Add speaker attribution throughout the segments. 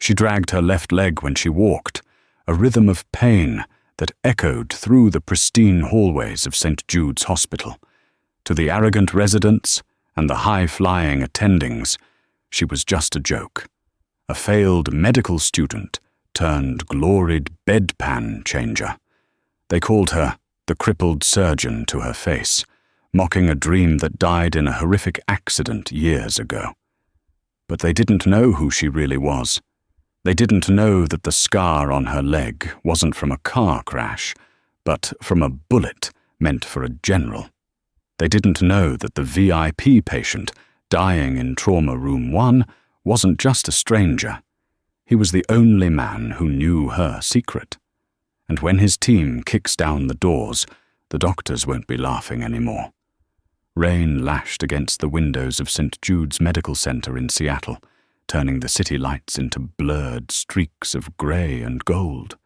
Speaker 1: She dragged her left leg when she walked, a rhythm of pain that echoed through the pristine hallways of St. Jude's Hospital. To the arrogant residents and the high-flying attendings, she was just a joke. A failed medical student turned gloried bedpan changer. They called her the crippled surgeon to her face, mocking a dream that died in a horrific accident years ago. But they didn't know who she really was. They didn't know that the scar on her leg wasn't from a car crash, but from a bullet meant for a general. They didn't know that the VIP patient dying in Trauma Room 1 wasn't just a stranger. He was the only man who knew her secret. And when his team kicks down the doors, the doctors won't be laughing anymore. Rain lashed against the windows of St. Jude's Medical Center in Seattle, turning the city lights into blurred streaks of grey and gold.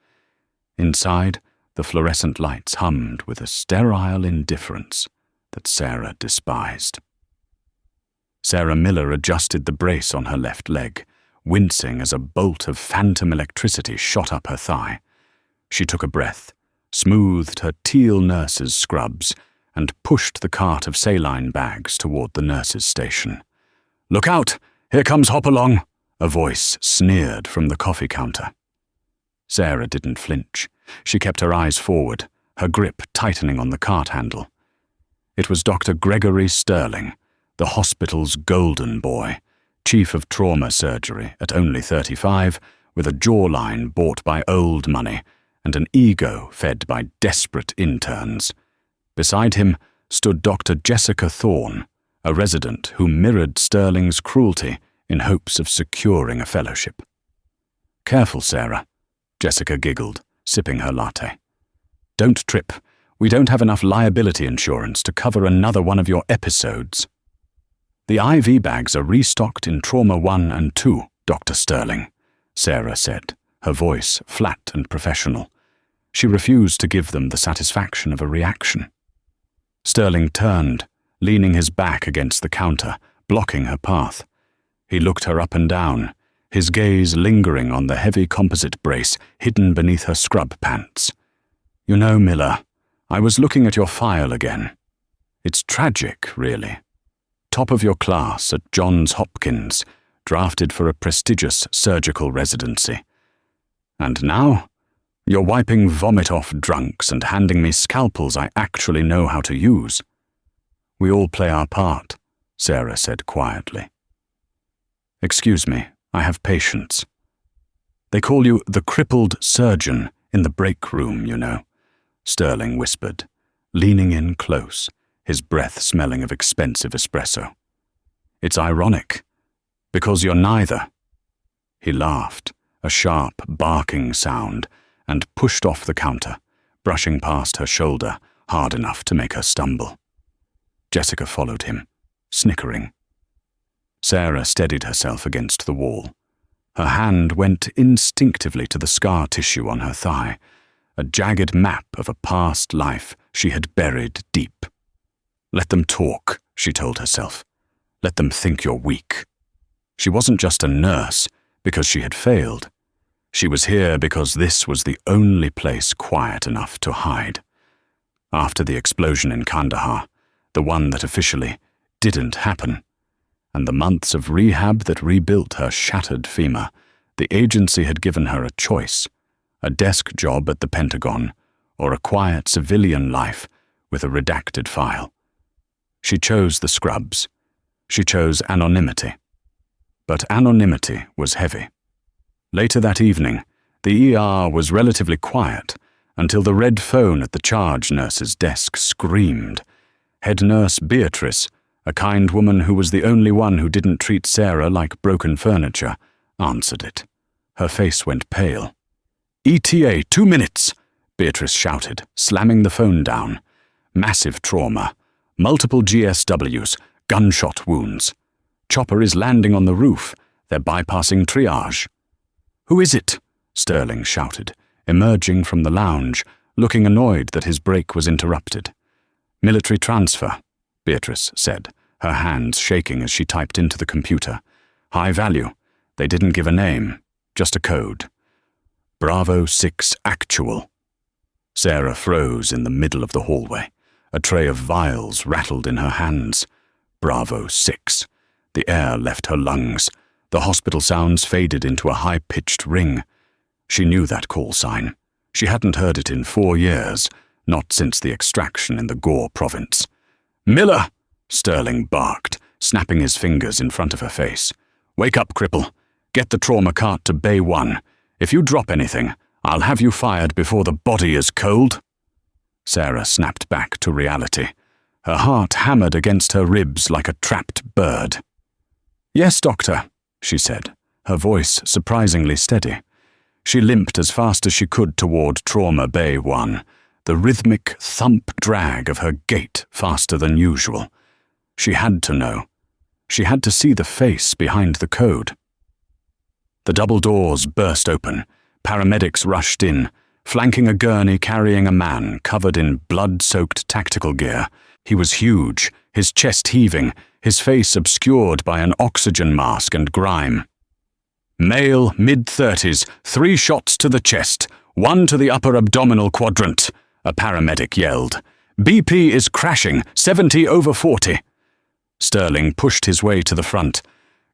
Speaker 1: Inside, the fluorescent lights hummed with a sterile indifference that Sarah despised. Sarah Miller adjusted the brace on her left leg, wincing as a bolt of phantom electricity shot up her thigh. She took a breath, smoothed her teal nurse's scrubs, and pushed the cart of saline bags toward the nurse's station. "Look out! Here comes Hopalong!" a voice sneered from the coffee counter. Sarah didn't flinch. She kept her eyes forward, her grip tightening on the cart handle. It was Dr. Gregory Sterling, the hospital's golden boy, chief of trauma surgery at only 35, with a jawline bought by old money and an ego fed by desperate interns. Beside him stood Dr. Jessica Thorne, a resident who mirrored Sterling's cruelty in hopes of securing a fellowship. "Careful, Sarah," Jessica giggled, sipping her latte. "Don't trip. We don't have enough liability insurance to cover another one of your episodes." "The IV bags are restocked in Trauma 1 and 2, Dr. Sterling," Sarah said, her voice flat and professional. She refused to give them the satisfaction of a reaction. Sterling turned, leaning his back against the counter, blocking her path. He looked her up and down, his gaze lingering on the heavy composite brace hidden beneath her scrub pants. "You know, Miller, I was looking at your file again. It's tragic, really. Top of your class at Johns Hopkins, drafted for a prestigious surgical residency. And now, you're wiping vomit off drunks and handing me scalpels I actually know how to use." "We all play our part," Sarah said quietly. "Excuse me, I have patients. They call you the crippled surgeon in the break room, you know," Sterling whispered, leaning in close, his breath smelling of expensive espresso. "It's ironic, because you're neither." He laughed, a sharp, barking sound, and pushed off the counter, brushing past her shoulder hard enough to make her stumble. Jessica followed him, snickering. Sarah steadied herself against the wall. Her hand went instinctively to the scar tissue on her thigh, a jagged map of a past life she had buried deep. "Let them talk," she told herself. "Let them think you're weak." She wasn't just a nurse because she had failed. She was here because this was the only place quiet enough to hide. After the explosion in Kandahar, the one that officially didn't happen, and the months of rehab that rebuilt her shattered femur, the agency had given her a choice: a desk job at the Pentagon or a quiet civilian life with a redacted file. She chose the scrubs. She chose anonymity. But anonymity was heavy. Later that evening, the ER was relatively quiet until the red phone at the charge nurse's desk screamed. Head nurse Beatrice, a kind woman who was the only one who didn't treat Sarah like broken furniture, answered it. Her face went pale. "ETA, 2 minutes!" Beatrice shouted, slamming the phone down. "Massive trauma. Multiple GSWs, gunshot wounds. Chopper is landing on the roof. They're bypassing triage." "Who is it?" Sterling shouted, emerging from the lounge, looking annoyed that his break was interrupted. "Military transfer," Beatrice said, her hands shaking as she typed into the computer. "High value. They didn't give a name. just a code. Bravo 6 Actual. Sarah froze in the middle of the hallway. A tray of vials rattled in her hands. Bravo 6. The air left her lungs. The hospital sounds faded into a high-pitched ring. She knew that call sign. She hadn't heard it in 4 years, not since the extraction in the Gore province. "Miller!" Sterling barked, snapping his fingers in front of her face. "Wake up, Cripple. Get the trauma cart to Bay 1. If you drop anything, I'll have you fired before the body is cold." Sarah snapped back to reality. Her heart hammered against her ribs like a trapped bird. "Yes, Doctor," she said, her voice surprisingly steady. She limped as fast as she could toward Trauma Bay 1, the rhythmic thump drag of her gait faster than usual. She had to know. She had to see the face behind the code. The double doors burst open. Paramedics rushed in, flanking a gurney carrying a man covered in blood-soaked tactical gear. He was huge, his chest heaving, his face obscured by an oxygen mask and grime. "Male, mid-30s, 3 shots to the chest, 1 to the upper abdominal quadrant," a paramedic yelled. "BP is crashing, 70/40. Sterling pushed his way to the front.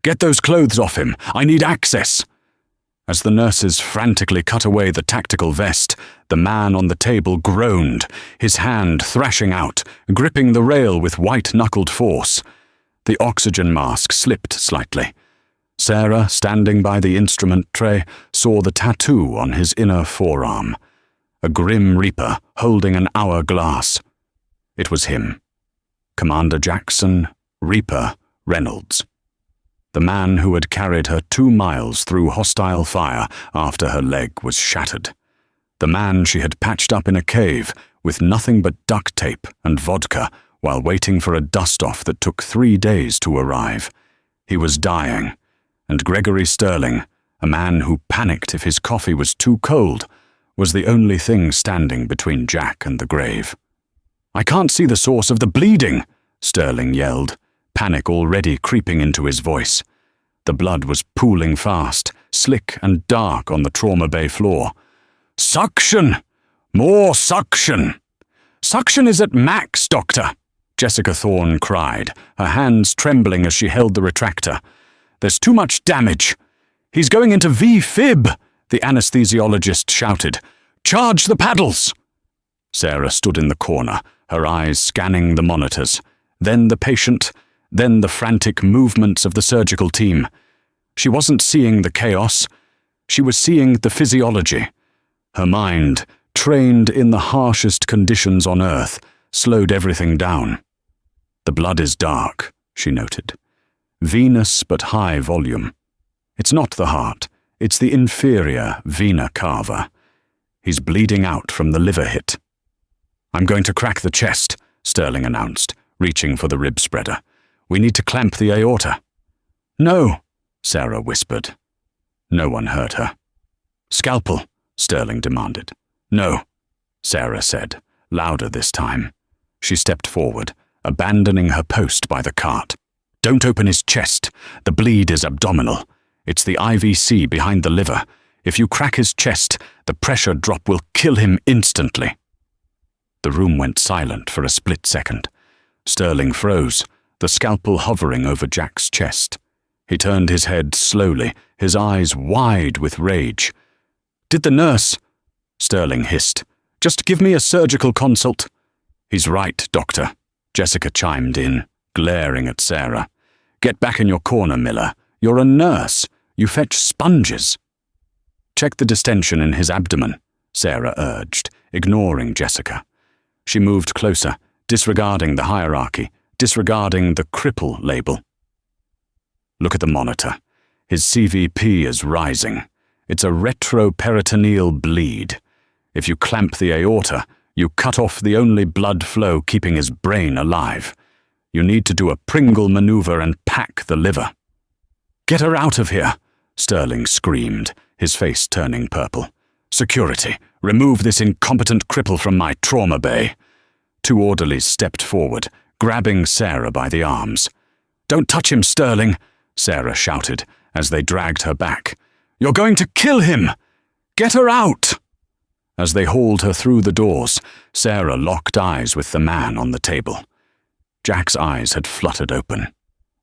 Speaker 1: "Get those clothes off him. I need access." As the nurses frantically cut away the tactical vest, the man on the table groaned, his hand thrashing out, gripping the rail with white-knuckled force. The oxygen mask slipped slightly. Sarah, standing by the instrument tray, saw the tattoo on his inner forearm. A grim reaper holding an hourglass. It was him. Commander Jackson, Reaper, Reynolds. The man who had carried her 2 miles through hostile fire after her leg was shattered. The man she had patched up in a cave with nothing but duct tape and vodka while waiting for a dust-off that took 3 days to arrive. He was dying, and Gregory Sterling, a man who panicked if his coffee was too cold, was the only thing standing between Jack and the grave. "I can't see the source of the bleeding," Sterling yelled, panic already creeping into his voice. The blood was pooling fast, slick and dark on the trauma bay floor. "Suction! More suction!" "Suction is at max, Doctor," Jessica Thorne cried, her hands trembling as she held the retractor. "There's too much damage." "He's going into V-fib," the anesthesiologist shouted. "Charge the paddles!" Sarah stood in the corner, her eyes scanning the monitors, then the patient, then the frantic movements of the surgical team. She wasn't seeing the chaos. She was seeing the physiology. Her mind, trained in the harshest conditions on Earth, slowed everything down. "The blood is dark," she noted. "Venous but high volume. It's not the heart, it's the inferior vena cava. He's bleeding out from the liver hit." "I'm going to crack the chest," Sterling announced, reaching for the rib spreader. "We need to clamp the aorta." "No," Sarah whispered. No one heard her. "Scalpel," Sterling demanded. "No," Sarah said, louder this time. She stepped forward, abandoning her post by the cart. "Don't open his chest. The bleed is abdominal. It's the IVC behind the liver. If you crack his chest, the pressure drop will kill him instantly." The room went silent for a split second. Sterling froze, the scalpel hovering over Jack's chest. He turned his head slowly, his eyes wide with rage. "Did the nurse—" Sterling hissed. "Just give me a surgical consult." "He's right, Doctor," Jessica chimed in, glaring at Sarah. "Get back in your corner, Miller. You're a nurse. You fetch sponges." "Check the distension in his abdomen," Sarah urged, ignoring Jessica. She moved closer, disregarding the hierarchy, disregarding the cripple label. "Look at the monitor. His CVP is rising. It's a retroperitoneal bleed. If you clamp the aorta, you cut off the only blood flow keeping his brain alive. You need to do a Pringle maneuver and pack the liver." "Get her out of here," Sterling screamed, his face turning purple. "Security, remove this incompetent cripple from my trauma bay." 2 orderlies stepped forward, grabbing Sarah by the arms. "Don't touch him, Sterling," Sarah shouted as they dragged her back. You're going to kill him! Get her out!" As they hauled her through the doors, Sarah locked eyes with the man on the table. Jack's eyes had fluttered open.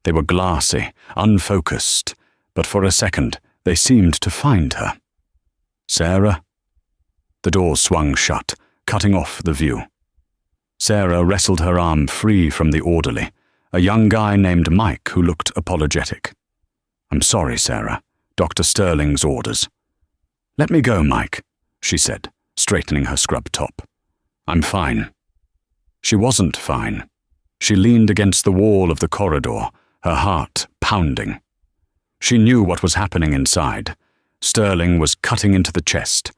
Speaker 1: They were glassy, unfocused, but for a second they seemed to find her. "Sarah?" The doors swung shut, cutting off the view. Sarah wrestled her arm free from the orderly, a young guy named Mike who looked apologetic. "I'm sorry, Sarah. Dr. Sterling's orders." "Let me go, Mike," she said, straightening her scrub top. "I'm fine." She wasn't fine. She leaned against the wall of the corridor, her heart pounding. She knew what was happening inside. Sterling was cutting into the chest.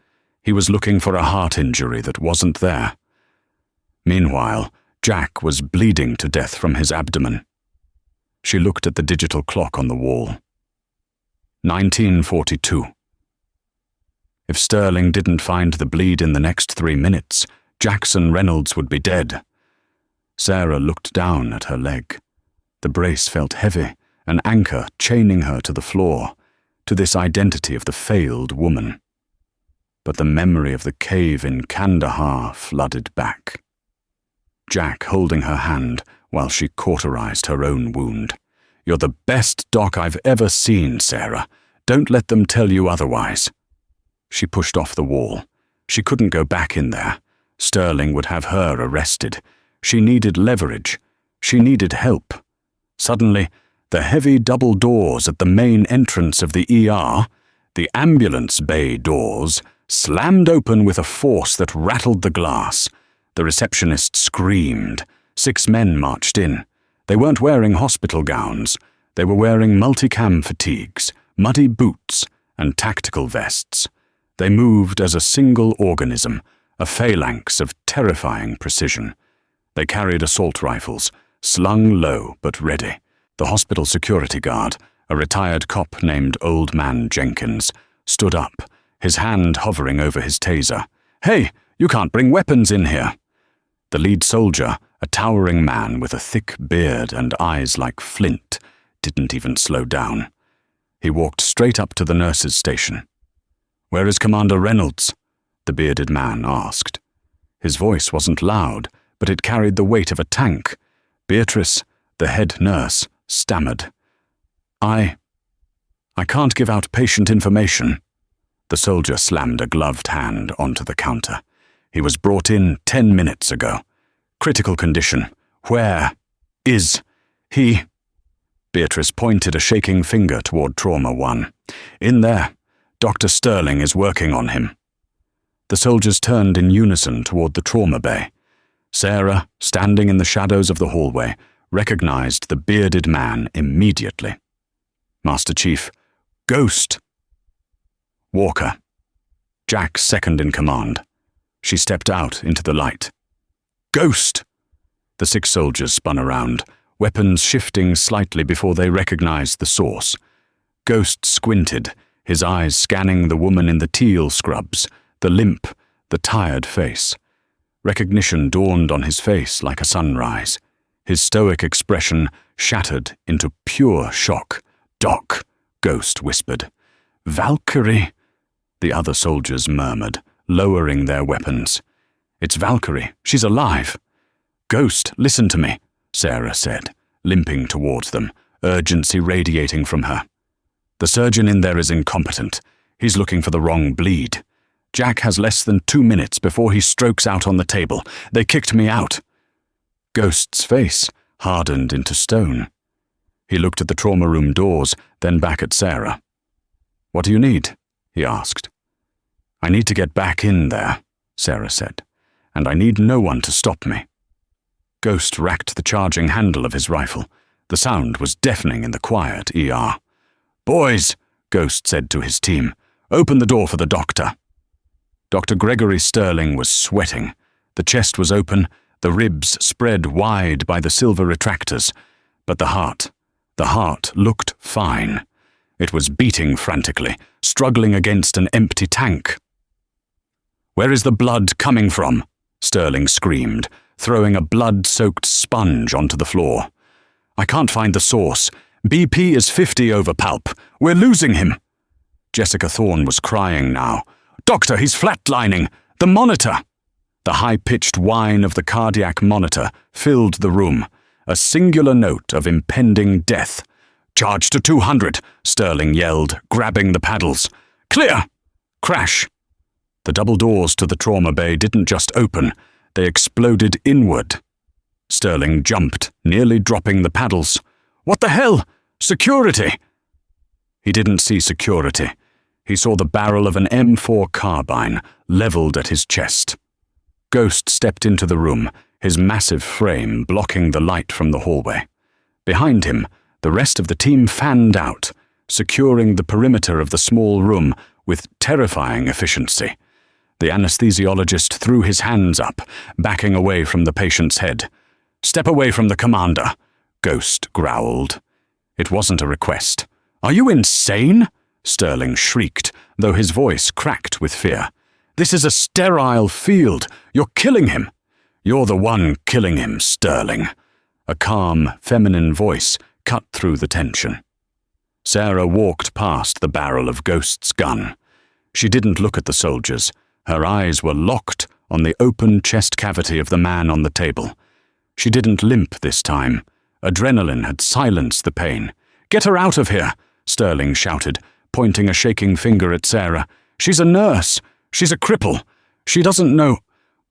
Speaker 1: He was looking for a heart injury that wasn't there. Meanwhile, Jack was bleeding to death from his abdomen. She looked at the digital clock on the wall. 1942. If Sterling didn't find the bleed in the next 3 minutes, Jackson Reynolds would be dead. Sarah looked down at her leg. The brace felt heavy, an anchor chaining her to the floor, to this identity of the failed woman. But the memory of the cave in Kandahar flooded back. Jack holding her hand while she cauterized her own wound. "You're the best doc I've ever seen, Sarah. Don't let them tell you otherwise." She pushed off the wall. She couldn't go back in there. Sterling would have her arrested. She needed leverage. She needed help. Suddenly, the heavy double doors at the main entrance of the ER, the ambulance bay doors, slammed open with a force that rattled the glass. The receptionist screamed. 6 men marched in. They weren't wearing hospital gowns. They were wearing multicam fatigues, muddy boots, and tactical vests. They moved as a single organism, a phalanx of terrifying precision. They carried assault rifles, slung low but ready. The hospital security guard, a retired cop named Old Man Jenkins, stood up, his hand hovering over his taser. "Hey, you can't bring weapons in here." The lead soldier, a towering man with a thick beard and eyes like flint, didn't even slow down. He walked straight up to the nurse's station. "Where is Commander Reynolds?" the bearded man asked. His voice wasn't loud, but it carried the weight of a tank. Beatrice, the head nurse, stammered. I can't give out patient information." The soldier slammed a gloved hand onto the counter. "He was brought in 10 minutes ago. Critical condition. Where is he?" Beatrice pointed a shaking finger toward Trauma 1. "In there. Dr. Sterling is working on him." The soldiers turned in unison toward the trauma bay. Sarah, standing in the shadows of the hallway, recognized the bearded man immediately. "Master Chief, Ghost." "Walker." Jack second in command. She stepped out into the light. "Ghost!" The 6 soldiers spun around, weapons shifting slightly before they recognized the source. Ghost squinted, his eyes scanning the woman in the teal scrubs, the limp, the tired face. Recognition dawned on his face like a sunrise. His stoic expression shattered into pure shock. "Doc," Ghost whispered. "Valkyrie," the other soldiers murmured, lowering their weapons. "It's Valkyrie. She's alive." "Ghost, listen to me," Sarah said, limping towards them, urgency radiating from her. "The surgeon in there is incompetent. He's looking for the wrong bleed. Jack has less than 2 minutes before he strokes out on the table. They kicked me out." Ghost's face hardened into stone. He looked at the trauma room doors, then back at Sarah. "What do you need?" he asked. "I need to get back in there," Sarah said, "and I need no one to stop me." Ghost racked the charging handle of his rifle. The sound was deafening in the quiet ER. "Boys," Ghost said to his team, "open the door for the doctor." Dr. Gregory Sterling was sweating. The chest was open, the ribs spread wide by the silver retractors, but the heart looked fine. It was beating frantically, struggling against an empty tank. "Where is the blood coming from?" Sterling screamed, throwing a blood-soaked sponge onto the floor. "I can't find the source. BP is 50 over palp. We're losing him." Jessica Thorne was crying now. "Doctor, he's flatlining! The monitor!" The high-pitched whine of the cardiac monitor filled the room, a singular note of impending death. "Charge to 200, Sterling yelled, grabbing the paddles. "Clear!" Crash! The double doors to the trauma bay didn't just open, they exploded inward. Sterling jumped, nearly dropping the paddles. "What the hell? Security!" He didn't see security. He saw the barrel of an M4 carbine leveled at his chest. Ghost stepped into the room, his massive frame blocking the light from the hallway. Behind him, the rest of the team fanned out, securing the perimeter of the small room with terrifying efficiency. The anesthesiologist threw his hands up, backing away from the patient's head. "Step away from the commander," Ghost growled. It wasn't a request. "Are you insane?" Sterling shrieked, though his voice cracked with fear. "This is a sterile field. You're killing him." "You're the one killing him, Sterling." A calm, feminine voice cut through the tension. Sarah walked past the barrel of Ghost's gun. She didn't look at the soldiers. Her eyes were locked on the open chest cavity of the man on the table. She didn't limp this time. Adrenaline had silenced the pain. "Get her out of here," Sterling shouted, pointing a shaking finger at Sarah. "She's a nurse. She's a cripple. She doesn't know—"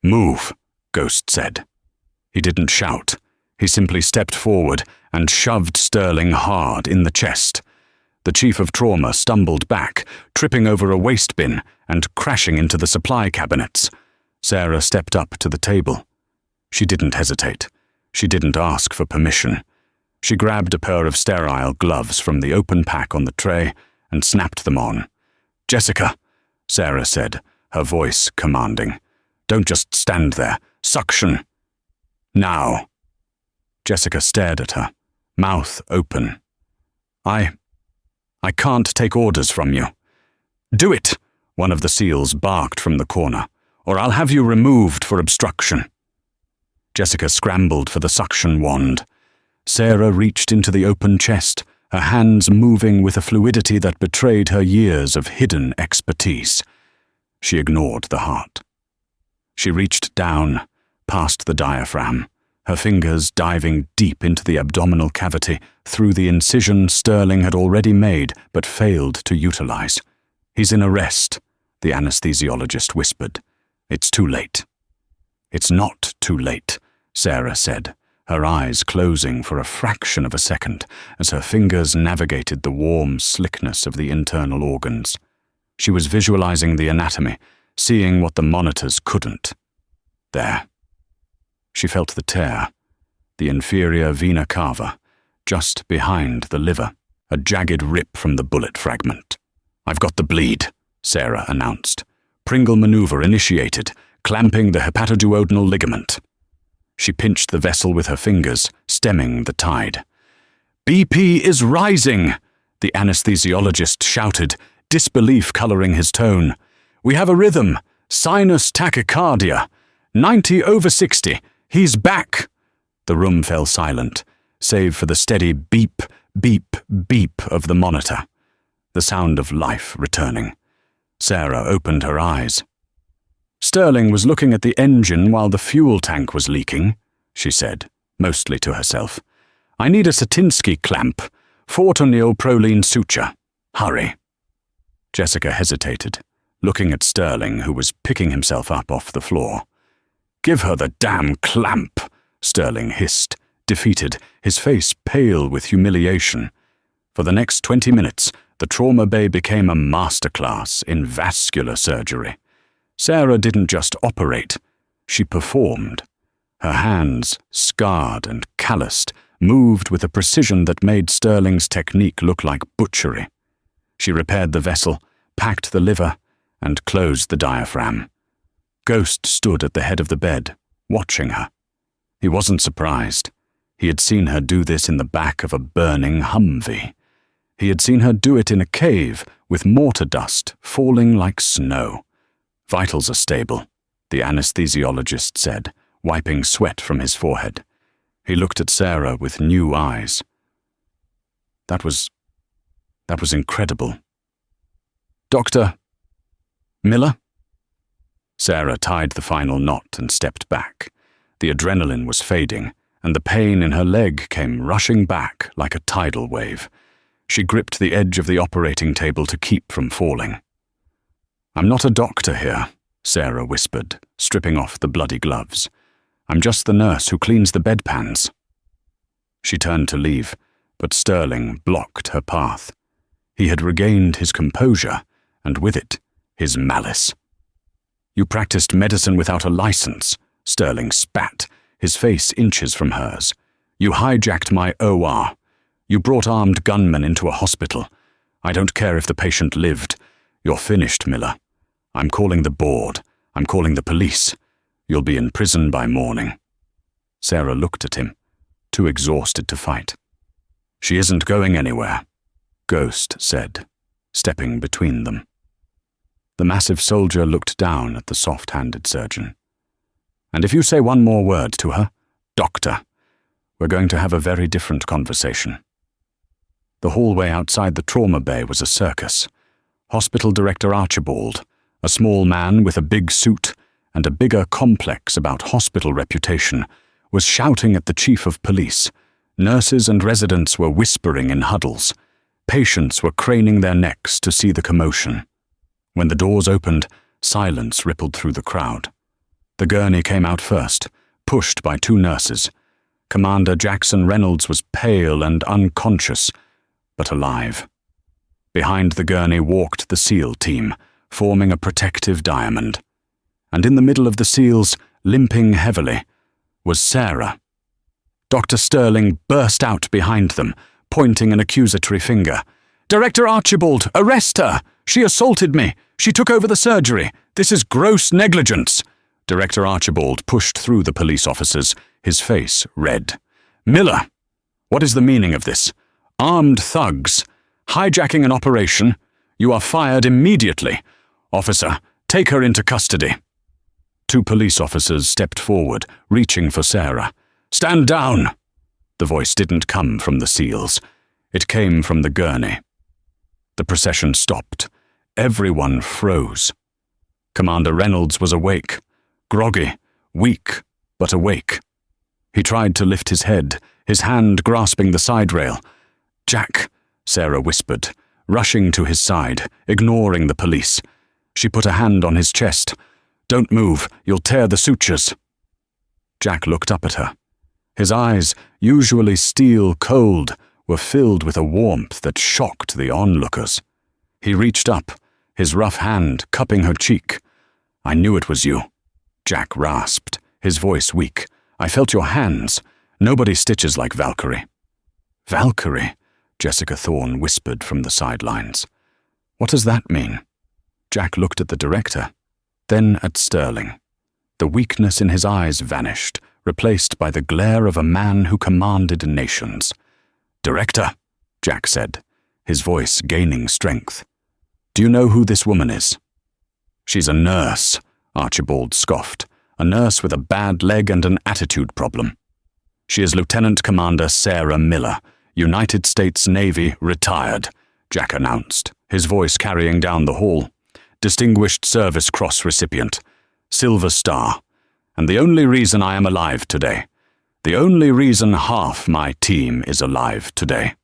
Speaker 1: "Move," Ghost said. He didn't shout. He simply stepped forward and shoved Sterling hard in the chest. The chief of trauma stumbled back, tripping over a waste bin and crashing into the supply cabinets. Sarah stepped up to the table. She didn't hesitate. She didn't ask for permission. She grabbed a pair of sterile gloves from the open pack on the tray and snapped them on. "Jessica," Sarah said, her voice commanding. "Don't just stand there. Suction. Now." Jessica stared at her, mouth open. I can't take orders from you." "Do it," one of the SEALs barked from the corner, "or I'll have you removed for obstruction." Jessica scrambled for the suction wand. Sarah reached into the open chest, her hands moving with a fluidity that betrayed her years of hidden expertise. She ignored the heart. She reached down, past the diaphragm, her fingers diving deep into the abdominal cavity through the incision Sterling had already made but failed to utilize. "He's in arrest," the anesthesiologist whispered. "It's too late." "It's not too late," Sarah said, her eyes closing for a fraction of a second as her fingers navigated the warm slickness of the internal organs. She was visualizing the anatomy, seeing what the monitors couldn't. There. She felt the tear, the inferior vena cava, just behind the liver, a jagged rip from the bullet fragment. "I've got the bleed," Sarah announced. "Pringle maneuver initiated, clamping the hepatoduodenal ligament." She pinched the vessel with her fingers, stemming the tide. "BP is rising," the anesthesiologist shouted, disbelief coloring his tone. "We have a rhythm, sinus tachycardia, 90/60. He's back." The room fell silent, save for the steady beep, beep, beep of the monitor, the sound of life returning. Sarah opened her eyes. "Sterling was looking at the engine while the fuel tank was leaking," she said, mostly to herself. "I need a Satinsky clamp, 4 neoprolene suture. Hurry." Jessica hesitated, looking at Sterling, who was picking himself up off the floor. "Give her the damn clamp," Sterling hissed, defeated, his face pale with humiliation. For the next 20 minutes, the trauma bay became a masterclass in vascular surgery. Sarah didn't just operate, she performed. Her hands, scarred and calloused, moved with a precision that made Sterling's technique look like butchery. She repaired the vessel, packed the liver, and closed the diaphragm. Ghost stood at the head of the bed, watching her. He wasn't surprised. He had seen her do this in the back of a burning Humvee. He had seen her do it in a cave with mortar dust falling like snow. "Vitals are stable," the anesthesiologist said, wiping sweat from his forehead. He looked at Sarah with new eyes. That was incredible. Dr. Miller? Sarah tied the final knot and stepped back. The adrenaline was fading, and the pain in her leg came rushing back like a tidal wave. She gripped the edge of the operating table to keep from falling. "I'm not a doctor here," Sarah whispered, stripping off the bloody gloves. "I'm just the nurse who cleans the bedpans." She turned to leave, but Sterling blocked her path. He had regained his composure, and with it, his malice. "You practiced medicine without a license," Sterling spat, his face inches from hers. "You hijacked my OR. You brought armed gunmen into a hospital. I don't care if the patient lived. You're finished, Miller. I'm calling the board. I'm calling the police. You'll be in prison by morning." Sarah looked at him, too exhausted to fight. "She isn't going anywhere," Ghost said, stepping between them. The massive soldier looked down at the soft-handed surgeon. "And if you say one more word to her, doctor, we're going to have a very different conversation." The hallway outside the trauma bay was a circus. Hospital Director Archibald, a small man with a big suit and a bigger complex about hospital reputation, was shouting at the chief of police. Nurses and residents were whispering in huddles. Patients were craning their necks to see the commotion. When the doors opened, silence rippled through the crowd. The gurney came out first, pushed by two nurses. Commander Jackson Reynolds was pale and unconscious, but alive. Behind the gurney walked the SEAL team, forming a protective diamond. And in the middle of the SEALs, limping heavily, was Sarah. Dr. Sterling burst out behind them, pointing an accusatory finger. "Director Archibald, arrest her! She assaulted me! She took over the surgery! This is gross negligence!" Director Archibald pushed through the police officers, his face red. "Miller, what is the meaning of this? Armed thugs, hijacking an operation. You are fired immediately. Officer, take her into custody." Two police officers stepped forward, reaching for Sarah. "Stand down!" The voice didn't come from the SEALs. It came from the gurney. The procession stopped. Everyone froze. Commander Reynolds was awake, groggy, weak, but awake. He tried to lift his head, his hand grasping the side rail. "Jack," Sarah whispered, rushing to his side, ignoring the police. She put a hand on his chest. "Don't move, you'll tear the sutures." Jack looked up at her. His eyes, usually steel-cold, were filled with a warmth that shocked the onlookers. He reached up, his rough hand cupping her cheek. "I knew it was you," Jack rasped, his voice weak. "I felt your hands. Nobody stitches like Valkyrie." "Valkyrie?" Jessica Thorne whispered from the sidelines. "What does that mean?" Jack looked at the director, then at Sterling. The weakness in his eyes vanished, replaced by the glare of a man who commanded nations. "Director," Jack said, his voice gaining strength. "Do you know who this woman is?" "She's a nurse," Archibald scoffed. "A nurse with a bad leg and an attitude problem. She is Lieutenant Commander Sarah Miller, United States Navy, retired," Jack announced, his voice carrying down the hall. "Distinguished Service Cross recipient, Silver Star, and the only reason I am alive today. The only reason half my team is alive today."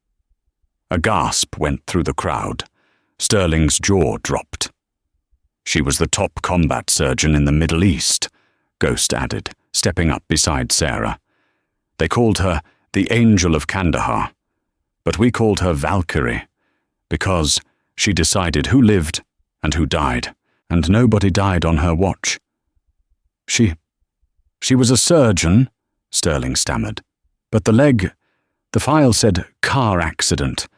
Speaker 1: A gasp went through the crowd. Sterling's jaw dropped. "She was the top combat surgeon in the Middle East," Ghost added, stepping up beside Sarah. "They called her the Angel of Kandahar, but we called her Valkyrie, because she decided who lived and who died, and nobody died on her watch." She was a surgeon," Sterling stammered. "But the file said car accident.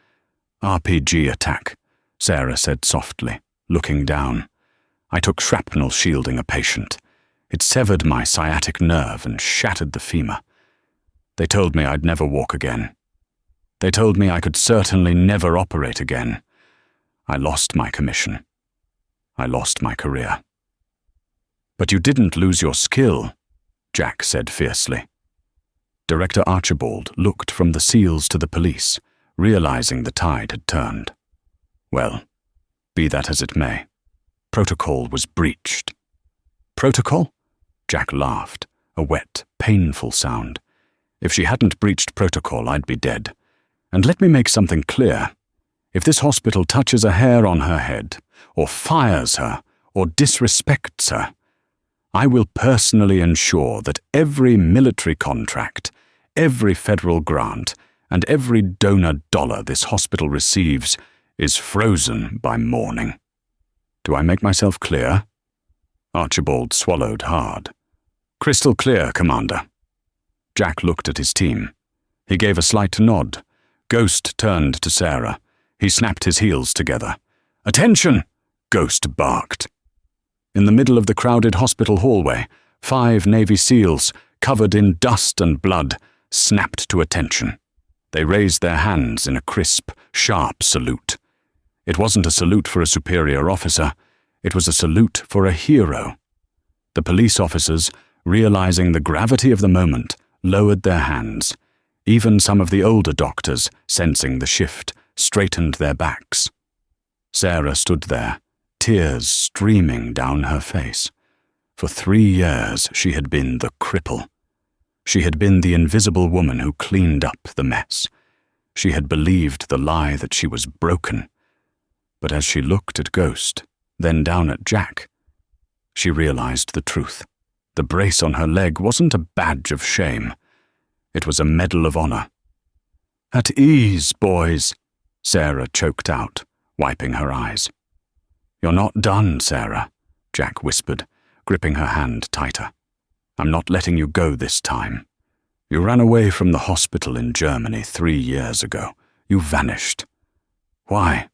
Speaker 1: RPG attack," Sarah said softly, looking down. "I took shrapnel shielding a patient. It severed my sciatic nerve and shattered the femur. They told me I'd never walk again. They told me I could certainly never operate again. I lost my commission. I lost my career." "But you didn't lose your skill," Jack said fiercely. Director Archibald looked from the SEALs to the police, realizing the tide had turned. "Well, Be that as it may. Protocol was breached. Protocol? Jack laughed, a wet, painful sound. If she hadn't breached protocol, I'd be dead. And let me make something clear. If this hospital touches a hair on her head, or fires her, or disrespects her, I will personally ensure that every military contract, every federal grant, and every donor dollar this hospital receives is frozen by morning. Do I make myself clear? Archibald swallowed hard. Crystal clear, Commander. Jack looked at his team. He gave a slight nod. Ghost turned to Sarah. He snapped his heels together. Attention! Ghost barked. In the middle of the crowded hospital hallway, 5 Navy SEALs, covered in dust and blood, snapped to attention. They raised their hands in a crisp, sharp salute. It wasn't a salute for a superior officer. It was a salute for a hero. The police officers, realizing the gravity of the moment, lowered their hands. Even some of the older doctors, sensing the shift, straightened their backs. Sarah stood there, tears streaming down her face. For 3 years she had been the cripple. She had been the invisible woman who cleaned up the mess. She had believed the lie that she was broken. But as she looked at Ghost, then down at Jack, she realized the truth. The brace on her leg wasn't a badge of shame. It was a medal of honor. At ease, boys, Sarah choked out, wiping her eyes. You're not done, Sarah, Jack whispered, gripping her hand tighter. I'm not letting you go this time. You ran away from the hospital in Germany 3 years ago. You vanished. Why?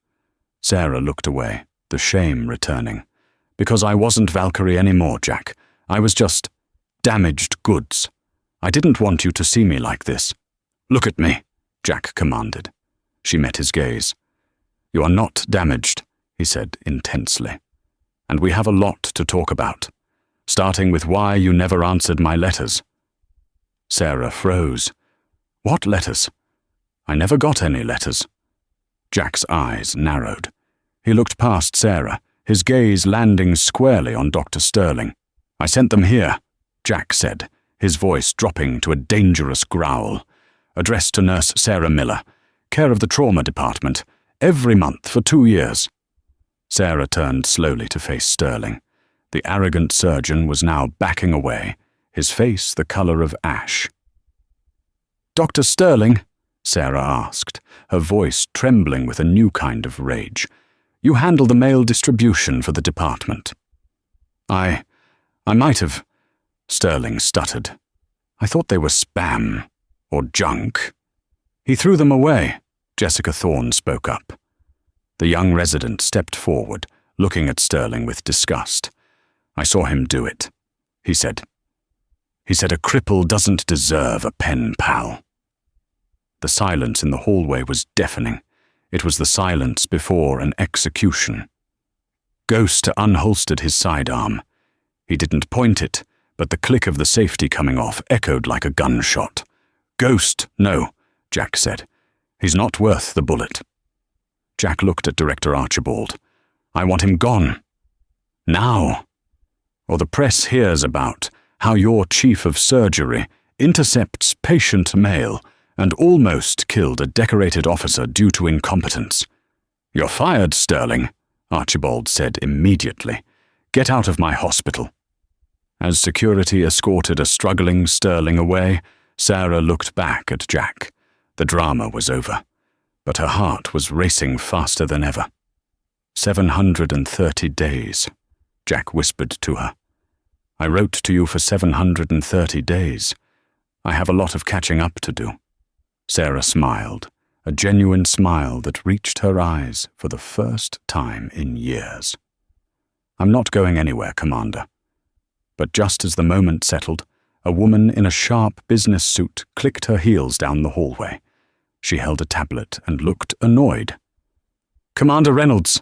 Speaker 1: Sarah looked away, the shame returning. Because I wasn't Valkyrie anymore, Jack. I was just damaged goods. I didn't want you to see me like this. Look at me, Jack commanded. She met his gaze. You are not damaged, he said intensely. And we have a lot to talk about, starting with why you never answered my letters. Sarah froze. What letters? I never got any letters. Jack's eyes narrowed. He looked past Sarah, his gaze landing squarely on Dr. Sterling. I sent them here, Jack said, his voice dropping to a dangerous growl. Addressed to Nurse Sarah Miller, care of the trauma department, every month for 2 years. Sarah turned slowly to face Sterling. The arrogant surgeon was now backing away, his face the color of ash. Dr. Sterling, Sarah asked, her voice trembling with a new kind of rage, you handle the mail distribution for the department. I might have, Sterling stuttered. I thought they were spam, or junk. He threw them away, Jessica Thorne spoke up. The young resident stepped forward, looking at Sterling with disgust. I saw him do it, he said. He said a cripple doesn't deserve a pen pal. The silence in the hallway was deafening. It was the silence before an execution. Ghost unholstered his sidearm. He didn't point it, but the click of the safety coming off echoed like a gunshot. Ghost, no, Jack said. He's not worth the bullet. Jack looked at Director Archibald. I want him gone. Now. Or the press hears about how your chief of surgery intercepts patient mail and almost killed a decorated officer due to incompetence. You're fired, Sterling, Archibald said immediately. Get out of my hospital. As security escorted a struggling Sterling away, Sarah looked back at Jack. The drama was over, but her heart was racing faster than ever. 730 days, Jack whispered to her. I wrote to you for 730 days. I have a lot of catching up to do. Sarah smiled, a genuine smile that reached her eyes for the first time in years. I'm not going anywhere, Commander. But just as the moment settled, a woman in a sharp business suit clicked her heels down the hallway. She held a tablet and looked annoyed. Commander Reynolds,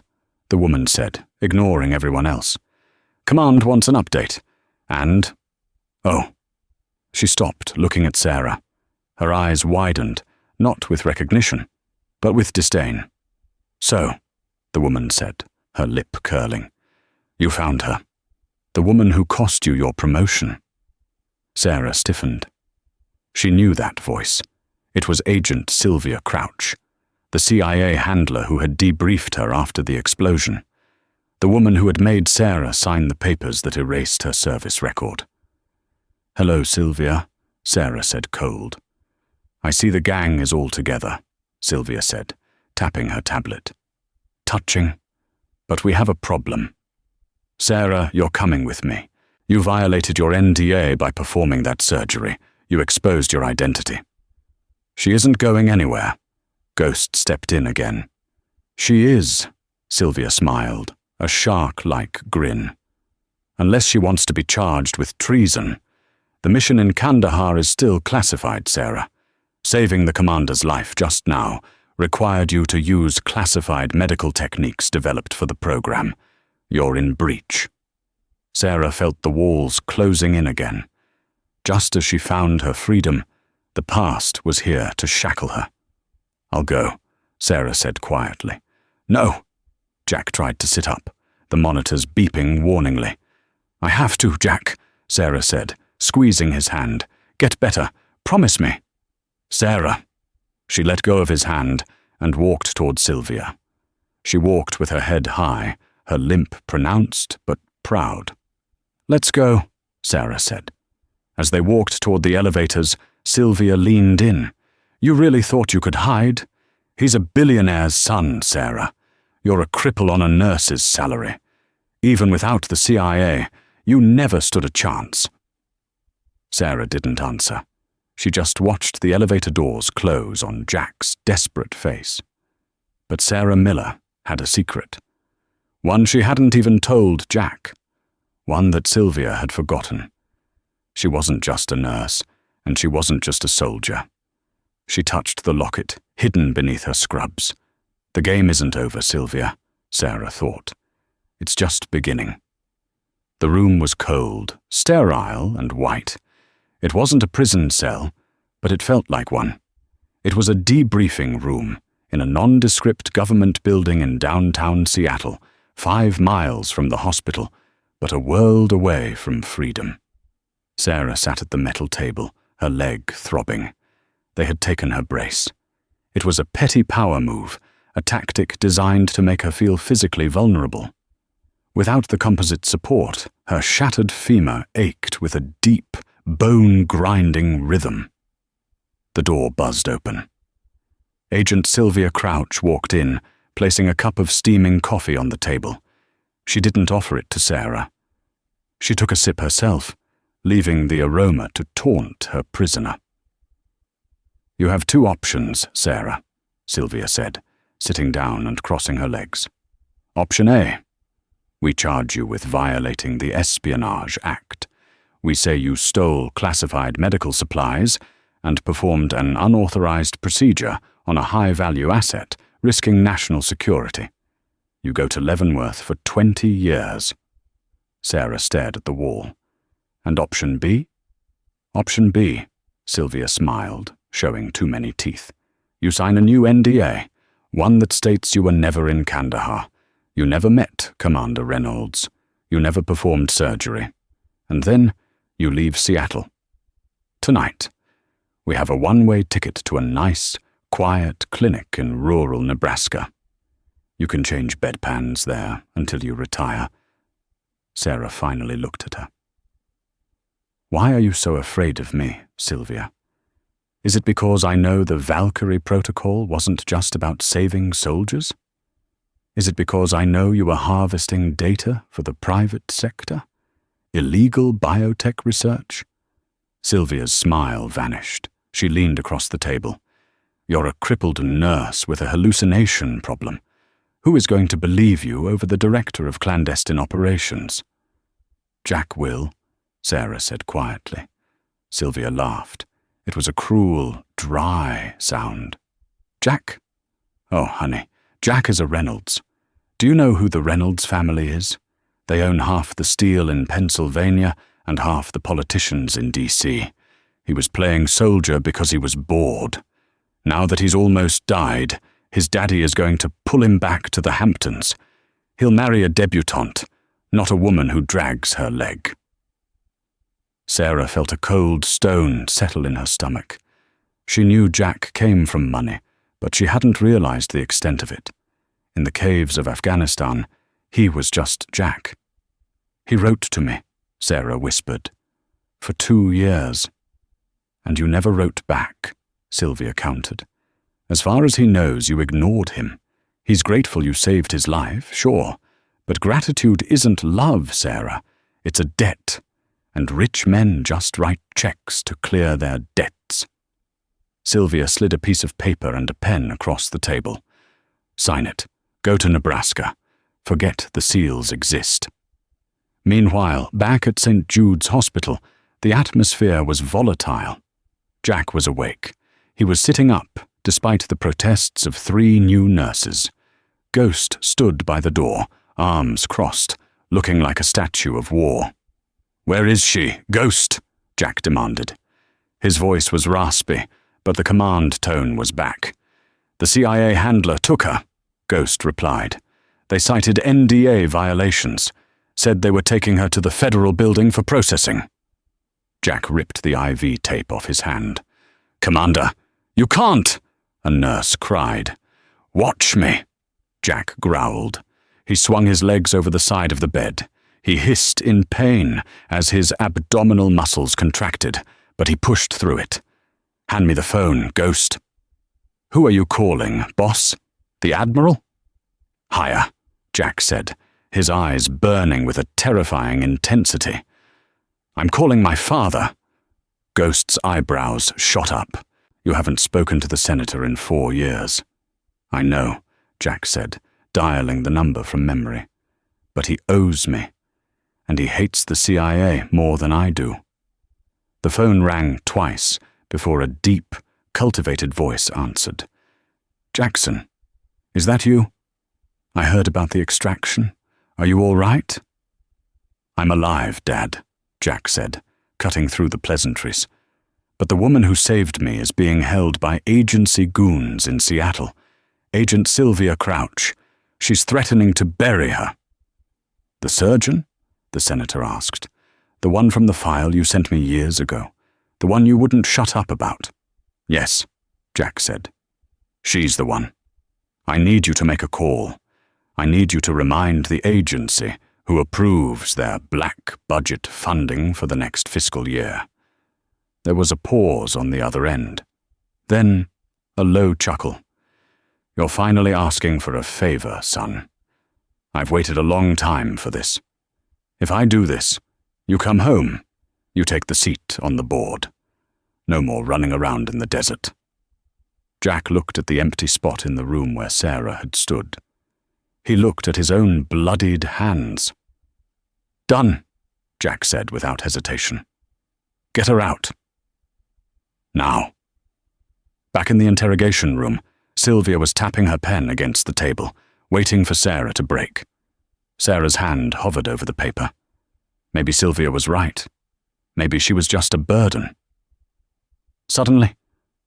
Speaker 1: the woman said, ignoring everyone else. Command wants an update. And... Oh. She stopped, looking at Sarah. Her eyes widened, not with recognition, but with disdain. So, the woman said, her lip curling. "You found her. The woman who cost you your promotion." Sarah stiffened. She knew that voice. It was Agent Sylvia Crouch, the CIA handler who had debriefed her after the explosion. The woman who had made Sarah sign the papers that erased her service record. "Hello, Sylvia," Sarah said cold. "I see the gang is all together," Sylvia said, tapping her tablet. "Touching. But we have a problem. Sarah, you're coming with me. You violated your NDA by performing that surgery. You exposed your identity." "She isn't going anywhere." Ghost stepped in again. "She is," Sylvia smiled, a shark-like grin. "Unless she wants to be charged with treason. The mission in Kandahar is still classified, Sarah. Saving the commander's life just now required you to use classified medical techniques developed for the program. You're in breach." Sarah felt the walls closing in again. Just as she found her freedom, the past was here to shackle her. "I'll go," Sarah said quietly. "No." Jack tried to sit up, the monitors beeping warningly. "I have to, Jack," Sarah said, squeezing his hand. "Get better. Promise me." "Sarah." She let go of his hand and walked toward Sylvia. She walked with her head high, her limp pronounced but proud. "Let's go," Sarah said. As they walked toward the elevators, Sylvia leaned in. "You really thought you could hide? He's a billionaire's son, Sarah. You're a cripple on a nurse's salary. Even without the CIA, you never stood a chance." Sarah didn't answer. She just watched the elevator doors close on Jack's desperate face. But Sarah Miller had a secret. One she hadn't even told Jack. One that Sylvia had forgotten. She wasn't just a nurse, and she wasn't just a soldier. She touched the locket, hidden beneath her scrubs. "The game isn't over, Sylvia," Sarah thought. "It's just beginning." The room was cold, sterile, and white. It wasn't a prison cell, but it felt like one. It was a debriefing room in a nondescript government building in downtown Seattle, 5 miles from the hospital, but a world away from freedom. Sarah sat at the metal table, her leg throbbing. They had taken her brace. It was a petty power move, a tactic designed to make her feel physically vulnerable. Without the composite support, her shattered femur ached with a deep, bone-grinding rhythm. The door buzzed open. Agent Sylvia Crouch walked in, placing a cup of steaming coffee on the table. She didn't offer it to Sarah. She took a sip herself, leaving the aroma to taunt her prisoner. "You have 2 options, Sarah," Sylvia said, sitting down and crossing her legs. "Option A. We charge you with violating the Espionage Act. We say you stole classified medical supplies and performed an unauthorized procedure on a high-value asset, risking national security. You go to Leavenworth for 20 years. Sarah stared at the wall. "And option B?" "Option B," Sylvia smiled, showing too many teeth. "You sign a new NDA, one that states you were never in Kandahar. You never met Commander Reynolds. You never performed surgery. And then you leave Seattle. Tonight, we have a one-way ticket to a nice, quiet clinic in rural Nebraska. You can change bedpans there until you retire." Sarah finally looked at her. "Why are you so afraid of me, Sylvia? Is it because I know the Valkyrie Protocol wasn't just about saving soldiers? Is it because I know you were harvesting data for the private sector? Illegal biotech research?" Sylvia's smile vanished. She leaned across the table. "You're a crippled nurse with a hallucination problem. Who is going to believe you over the director of clandestine operations?" "Jack will," Sarah said quietly. Sylvia laughed. It was a cruel, dry sound. "Jack? Oh, honey, Jack is a Reynolds. Do you know who the Reynolds family is? They own half the steel in Pennsylvania and half the politicians in D.C. He was playing soldier because he was bored. Now that he's almost died, his daddy is going to pull him back to the Hamptons. He'll marry a debutante, not a woman who drags her leg. Sarah felt a cold stone settle in her stomach. She knew Jack came from money, but she hadn't realized the extent of it. In the caves of Afghanistan, he was just Jack. "He wrote to me," Sarah whispered. "For 2 years." "And you never wrote back," Sylvia countered. "As far as he knows, you ignored him. He's grateful you saved his life, sure, but gratitude isn't love, Sarah. It's a debt, and rich men just write checks to clear their debts." Sylvia slid a piece of paper and a pen across the table. "Sign it. Go to Nebraska. Forget the SEALs exist." Meanwhile, back at St. Jude's Hospital, the atmosphere was volatile. Jack was awake. He was sitting up, despite the protests of 3 new nurses. Ghost stood by the door, arms crossed, looking like a statue of war. "Where is she, Ghost?" Jack demanded. His voice was raspy, but the command tone was back. "The CIA handler took her," Ghost replied. "They cited NDA violations, said they were taking her to the federal building for processing." Jack ripped the IV tape off his hand. "Commander, you can't!" a nurse cried. "Watch me," Jack growled. He swung his legs over the side of the bed. He hissed in pain as his abdominal muscles contracted, but he pushed through it. "Hand me the phone, Ghost." "Who are you calling, boss? The Admiral?" "Higher," Jack said, his eyes burning with a terrifying intensity. "I'm calling my father." Ghost's eyebrows shot up. "You haven't spoken to the senator in 4 years." "I know," Jack said, dialing the number from memory. "But he owes me, and he hates the CIA more than I do." The phone rang twice before a deep, cultivated voice answered. "Jackson, is that you? I heard about the extraction. Are you all right?" "I'm alive, Dad," Jack said, cutting through the pleasantries. "But the woman who saved me is being held by agency goons in Seattle. Agent Sylvia Crouch. She's threatening to bury her." "The surgeon?" the senator asked. "The one from the file you sent me years ago. The one you wouldn't shut up about." "Yes," Jack said. "She's the one. I need you to make a call. I need you to remind the agency who approves their black budget funding for the next fiscal year." There was a pause on the other end. Then a low chuckle. "You're finally asking for a favor, son. I've waited a long time for this. If I do this, you come home, you take the seat on the board. No more running around in the desert." Jack looked at the empty spot in the room where Sarah had stood. He looked at his own bloodied hands. "Done," Jack said without hesitation. "Get her out." "Now." Back in the interrogation room, Sylvia was tapping her pen against the table, waiting for Sarah to break. Sarah's hand hovered over the paper. Maybe Sylvia was right. Maybe she was just a burden. Suddenly,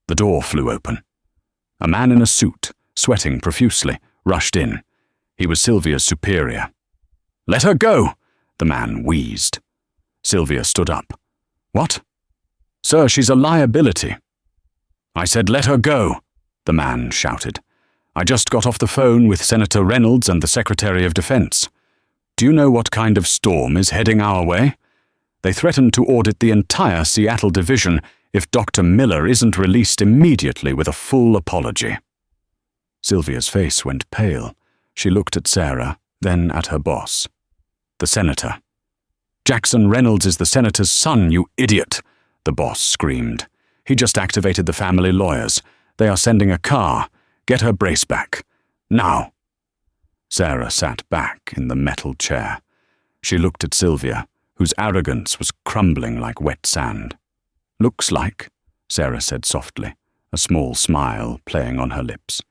Speaker 1: the door flew open. A man in a suit, sweating profusely, rushed in. He was Sylvia's superior. "Let her go," the man wheezed. Sylvia stood up. "What?" "Sir, she's a liability." "I said let her go," the man shouted. "I just got off the phone with Senator Reynolds and the Secretary of Defense. Do you know what kind of storm is heading our way? They threatened to audit the entire Seattle division if Dr. Miller isn't released immediately with a full apology." Sylvia's face went pale. She looked at Sarah, then at her boss. "The senator." "Jackson Reynolds is the senator's son, you idiot," the boss screamed. "He just activated the family lawyers. They are sending a car. Get her brace back. Now." Sarah sat back in the metal chair. She looked at Sylvia, whose arrogance was crumbling like wet sand. "Looks like," Sarah said softly, a small smile playing on her lips.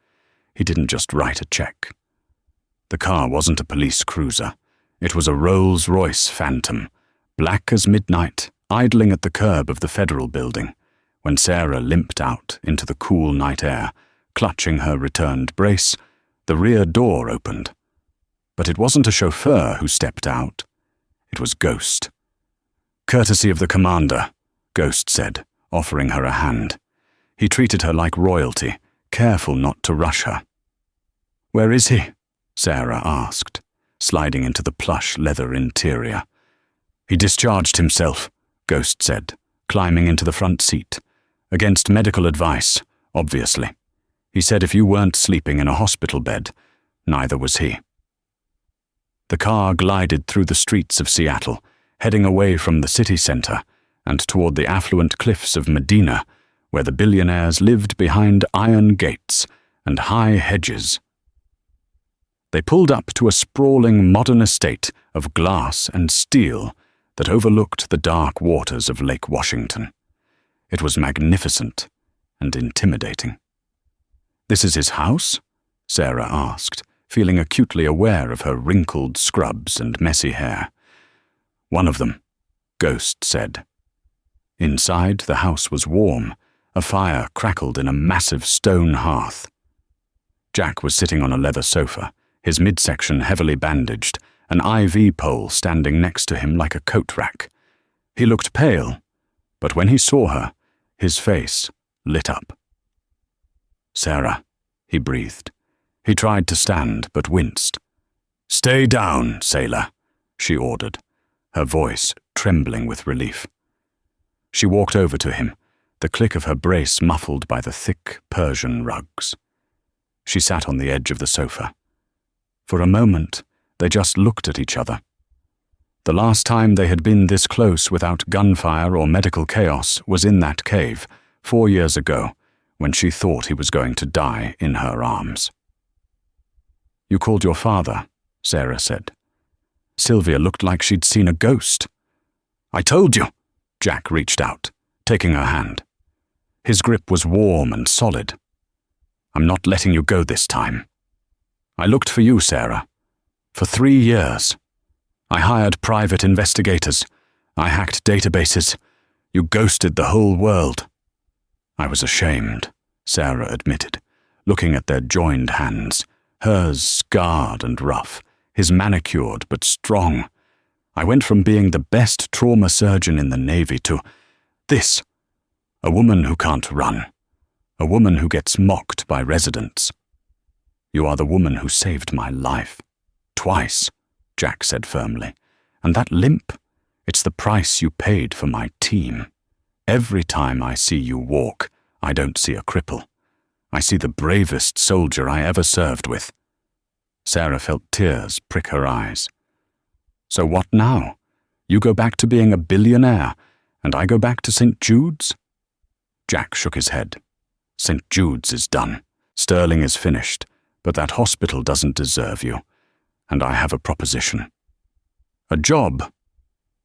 Speaker 1: "He didn't just write a check." The car wasn't a police cruiser. It was a Rolls-Royce Phantom, black as midnight, idling at the curb of the federal building. When Sarah limped out into the cool night air, clutching her returned brace, the rear door opened. But it wasn't a chauffeur who stepped out. It was Ghost. "Courtesy of the commander," Ghost said, offering her a hand. He treated her like royalty, careful not to rush her. "Where is he?" Sarah asked, sliding into the plush leather interior. "He discharged himself," Ghost said, climbing into the front seat. "Against medical advice, obviously. He said if you weren't sleeping in a hospital bed, neither was he." The car glided through the streets of Seattle, heading away from the city center and toward the affluent cliffs of Medina, where the billionaires lived behind iron gates and high hedges. They pulled up to a sprawling modern estate of glass and steel that overlooked the dark waters of Lake Washington. It was magnificent and intimidating. "This is his house?" Sarah asked, feeling acutely aware of her wrinkled scrubs and messy hair. "One of them," Ghost said. Inside, the house was warm. A fire crackled in a massive stone hearth. Jack was sitting on a leather sofa, his midsection heavily bandaged, an IV pole standing next to him like a coat rack. He looked pale, but when he saw her, his face lit up. "Sarah," he breathed. He tried to stand, but winced. "Stay down, sailor," she ordered, her voice trembling with relief. She walked over to him, the click of her brace muffled by the thick Persian rugs. She sat on the edge of the sofa. For a moment, they just looked at each other. The last time they had been this close without gunfire or medical chaos was in that cave, 4 years ago, when she thought he was going to die in her arms. "You called your father," Sarah said. Sylvia looked like she'd seen a ghost. "I told you," Jack reached out, taking her hand. His grip was warm and solid. "I'm not letting you go this time. I looked for you, Sarah. For 3 years. I hired private investigators. I hacked databases. You ghosted the whole world." "I was ashamed," Sarah admitted, looking at their joined hands, hers scarred and rough, his manicured but strong. "I went from being the best trauma surgeon in the Navy to this. A woman who can't run. A woman who gets mocked by residents. You are the woman who saved my life. Twice," Jack said firmly. "And that limp, it's the price you paid for my team. Every time I see you walk, I don't see a cripple. I see the bravest soldier I ever served with." Sarah felt tears prick her eyes. "So what now? You go back to being a billionaire, and I go back to St. Jude's?" Jack shook his head. "St. Jude's is done. Sterling is finished, but that hospital doesn't deserve you. And I have a proposition." "A job?"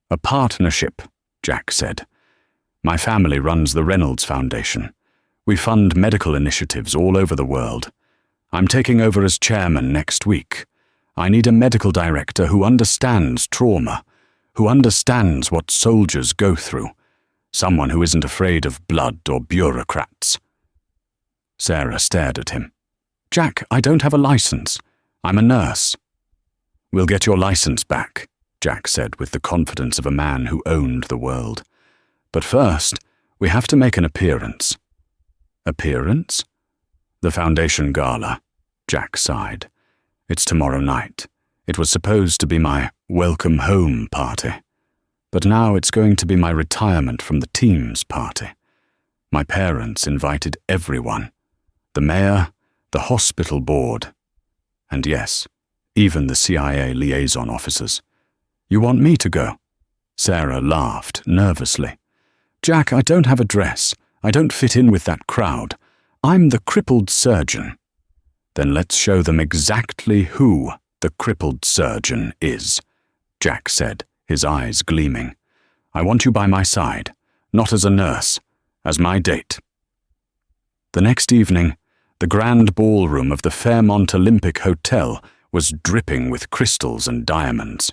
Speaker 1: "A partnership," Jack said. "My family runs the Reynolds Foundation. We fund medical initiatives all over the world. I'm taking over as chairman next week. I need a medical director who understands trauma, who understands what soldiers go through, someone who isn't afraid of blood or bureaucrats." Sarah stared at him. "Jack, I don't have a license. I'm a nurse." "We'll get your license back," Jack said with the confidence of a man who owned the world. "But first, we have to make an appearance." "Appearance?" "The Foundation Gala," Jack sighed. "It's tomorrow night. It was supposed to be my welcome home party. But now it's going to be my retirement from the team's party. My parents invited everyone. The mayor, the hospital board, and yes, even the CIA liaison officers. You want me to go?" Sarah laughed nervously. "Jack, I don't have a dress. I don't fit in with that crowd. I'm the crippled surgeon." "Then let's show them exactly who the crippled surgeon is," Jack said, his eyes gleaming. "I want you by my side, not as a nurse, as my date." The next evening, the grand ballroom of the Fairmont Olympic Hotel was dripping with crystals and diamonds.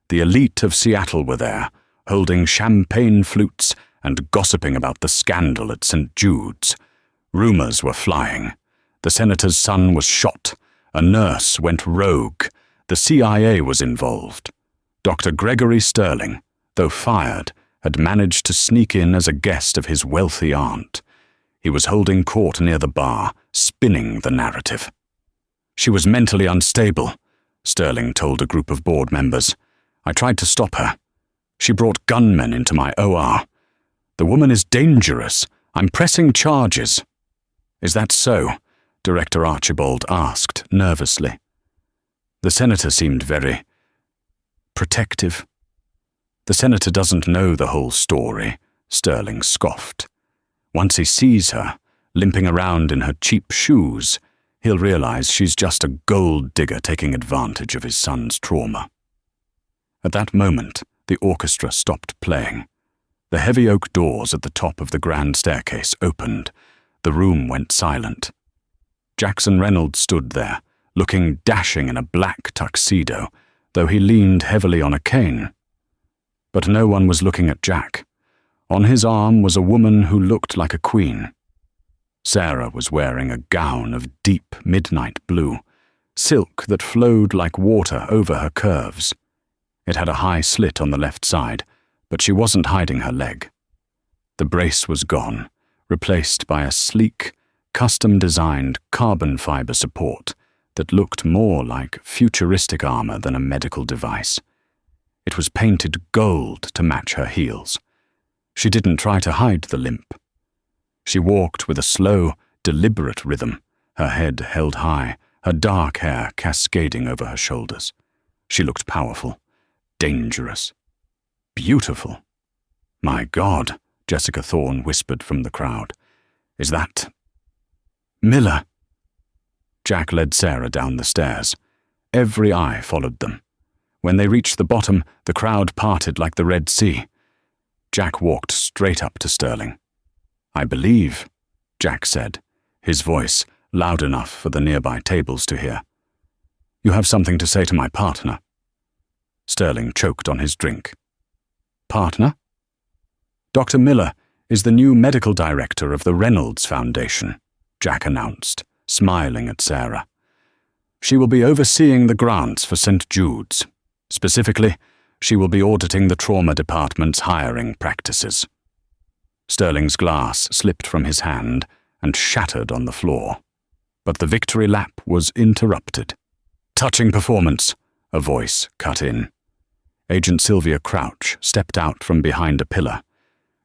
Speaker 1: The elite of Seattle were there, holding champagne flutes and gossiping about the scandal at St. Jude's. Rumors were flying. The senator's son was shot. A nurse went rogue. The CIA was involved. Dr. Gregory Sterling, though fired, had managed to sneak in as a guest of his wealthy aunt. He was holding court near the bar, spinning the narrative. She was mentally unstable, Sterling told a group of board members. I tried to stop her. She brought gunmen into my OR. The woman is dangerous. I'm pressing charges. Is that so? Director Archibald asked nervously. The senator seemed very protective. The senator doesn't know the whole story, Sterling scoffed. Once he sees her, limping around in her cheap shoes, he'll realize she's just a gold digger taking advantage of his son's trauma. At that moment, the orchestra stopped playing. The heavy oak doors at the top of the grand staircase opened. The room went silent. Jackson Reynolds stood there, looking dashing in a black tuxedo, though he leaned heavily on a cane. But no one was looking at Jack. On his arm was a woman who looked like a queen. Sarah was wearing a gown of deep midnight blue, silk that flowed like water over her curves. It had a high slit on the left side, but she wasn't hiding her leg. The brace was gone, replaced by a sleek, custom-designed carbon fiber support that looked more like futuristic armor than a medical device. It was painted gold to match her heels. She didn't try to hide the limp. She walked with a slow, deliberate rhythm, her head held high, her dark hair cascading over her shoulders. She looked powerful, dangerous, beautiful. My God, Jessica Thorne whispered from the crowd. Is that Miller? Jack led Sarah down the stairs. Every eye followed them. When they reached the bottom, the crowd parted like the Red Sea. Jack walked straight up to Sterling. I believe, Jack said, his voice loud enough for the nearby tables to hear. You have something to say to my partner. Sterling choked on his drink. Partner? Dr. Miller is the new medical director of the Reynolds Foundation, Jack announced, smiling at Sarah. She will be overseeing the grants for St. Jude's. Specifically, she will be auditing the trauma department's hiring practices. Sterling's glass slipped from his hand and shattered on the floor. But the victory lap was interrupted. Touching performance, a voice cut in. Agent Sylvia Crouch stepped out from behind a pillar.